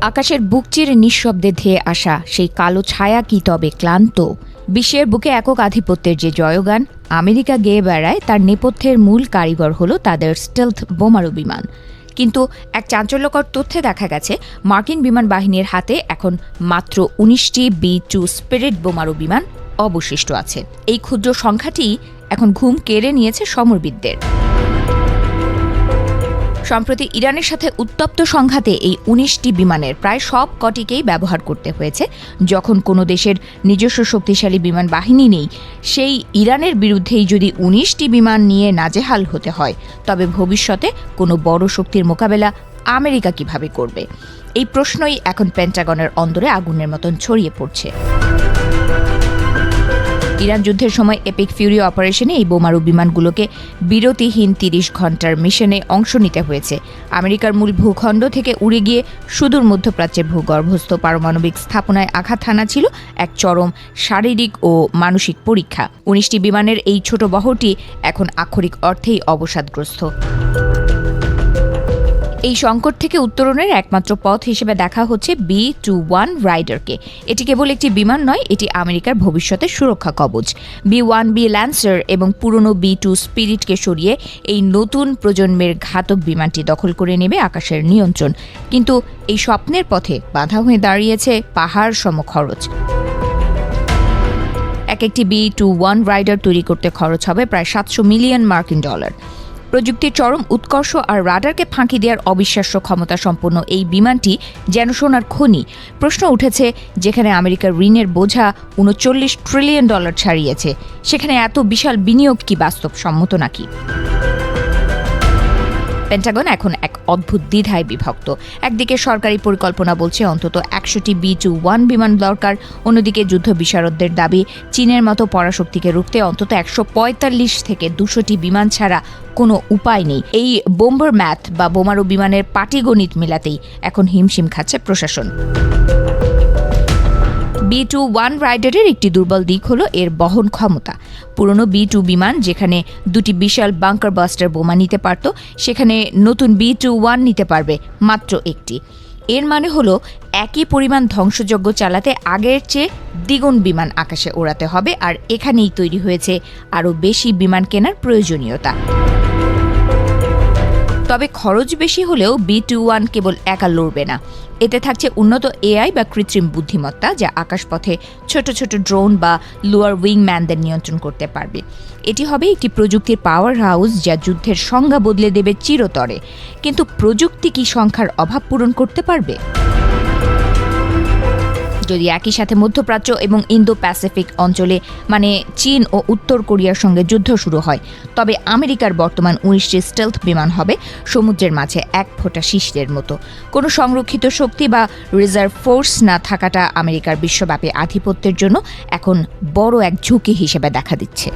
আকাশের বুক চিরে নিঃশব্দে ধেয়ে আসা সেই কালো ছায়া কি তবে ক্লান্ত? বিশ্বের বুকে একক আধিপত্যের যে জয়গান আমেরিকা গেয়ে বেড়ায়, তার নেপথ্যের মূল কারিগর হলো তাদের স্টেলথ বোমারু বিমান। কিন্তু এক চাঞ্চল্যকর তথ্যে দেখা গেছে, মার্কিন বিমান বাহিনীর হাতে এখন মাত্র ১৯টি B-2 স্পিরিট বোমারু বিমান অবশিষ্ট আছে। এই ক্ষুদ্র সংখ্যাটি এখন ঘুম কেড়ে নিয়েছে সমরবিদদের। সম্প্রতি ইরানের সাথে উত্তপ্ত সংঘাতে এই ১৯টি বিমানের প্রায় সব কটিকেই ব্যবহার করতে হয়েছে। যখন কোনো দেশের নিজস্ব শক্তিশালী বিমান বাহিনী নেই, সেই ইরানের বিরুদ্ধেই যদি ১৯টি বিমান নিয়ে নাজেহাল হতে হয়, তবে ভবিষ্যতে কোনো বড় শক্তির মোকাবেলা আমেরিকা কিভাবে করবে? এই প্রশ্নই এখন পেন্টাগনের অন্দরে আগুনের মতন ছড়িয়ে পড়ছে। ইরান যুদ্ধের সময় এপিক ফিউরি অপারেশনে এই বোমারু বিমানগুলোকে বিরতিহীন ৩০ ঘণ্টার মিশনে অংশ নিতে হয়েছে। আমেরিকার মূল ভূখণ্ড থেকে উড়ে গিয়ে সুদূর মধ্যপ্রাচ্যের ভূগর্ভস্থ পারমাণবিক স্থাপনায় আঘাত হানা ছিল এক চরম শারীরিক ও মানসিক পরীক্ষা। ১৯টি বিমানের এই ছোট বহরটি এখন আক্ষরিক অর্থেই অবসাদগ্রস্ত। এই সংকট থেকে উত্তরণের একমাত্র পথ হিসেবে দেখা হচ্ছে B-21 রাইডারকে। এটি কেবল একটি বিমান নয়, এটি আমেরিকার ভবিষ্যতের সুরক্ষা কবচ। B-1B ল্যান্সার এবং পুরনো B-2 স্পিরিটকে সরিয়ে এই নতুন প্রজন্মের ঘাতক বিমানটি দখল করে নেবে আকাশের নিয়ন্ত্রণ। কিন্তু এই স্বপ্নের পথে বাধা হয়ে দাঁড়িয়েছে পাহাড় সম খরচ। একটি B-21 রাইডার তৈরি করতে খরচ হবে প্রায় $700 মিলিয়ন। প্রযুক্তির চরম উৎকর্ষ আর রাডারকে ফাঁকি দেওয়ার অবিশ্বাস্য ক্ষমতা সম্পন্ন এই বিমানটি যেন সোনার খনি। প্রশ্ন উঠেছে, যেখানে আমেরিকার ঋণের বোঝা $39 ট্রিলিয়ন ছাড়িয়েছে, সেখানে এত বিশাল বিনিয়োগ কি বাস্তবসম্মত নাকি? পেন্টাগন এখন এক অদ্ভুত দ্বিধায় বিভক্ত। একদিকে সরকারি পরিকল্পনা বলছে অন্তত ১০০টি B-21 বিমান দরকার, অন্যদিকে যুদ্ধ বিশারদদের দাবি চীনের মতো পরাশক্তিকে রুখতে অন্তত ১৪৫ থেকে ২০০টি বিমান ছাড়া কোনো উপায় নেই। এই বোম্বার ম্যাথ বা বোমারু বিমানের পাটিগণিত মেলাতেই এখন হিমশিম খাচ্ছে প্রশাসন। B-21 রাইডারের একটি দুর্বল দিক হলো এর বহন ক্ষমতা। পুরনো B-2 বিমান যেখানে দুটি বিশাল বাংকার বাস্টার বোমা নিতে পারত, সেখানে নতুন B-21 নিতে পারবে মাত্র একটি। এর মানে হলো একই পরিমাণ ধ্বংসযজ্ঞ চালাতে আগের চেয়ে দ্বিগুণ বিমান আকাশে ওড়াতে হবে, আর এখানেই তৈরি হয়েছে আরও বেশি বিমান কেনার প্রয়োজনীয়তা। তবে খরচ বেশি হলেও B-21 কেবল একা লড়বে না। এতে থাকছে উন্নত AI বা কৃত্রিম বুদ্ধিমত্তা, যা আকাশপথে ছোট ছোট ড্রোন বা লোয়ার উইংম্যানদের নিয়ন্ত্রণ করতে পারবে। এটি হবে একটি প্রযুক্তির পাওয়ার হাউস, যা যুদ্ধের সংজ্ঞা বদলে দেবে চিরতরে। কিন্তু প্রযুক্তি কি সংখ্যার অভাব পূরণ করতে পারবে? যদি একই সাথে মধ্যপ্রাচ্য এবং ইন্দো প্যাসিফিক অঞ্চলে মানে চীন ও উত্তর কোরিয়ার সঙ্গে যুদ্ধ শুরু হয়, তবে আমেরিকার বর্তমান ১৯টি স্টেলথ বিমান হবে সমুদ্রের মাঝে এক ফোঁটা শিশিরের মতো। কোনো সংরক্ষিত শক্তি বা রিজার্ভ ফোর্স না থাকাটা আমেরিকার বিশ্বব্যাপী আধিপত্যের জন্য এখন বড় এক ঝুঁকি হিসেবে দেখা দিচ্ছে।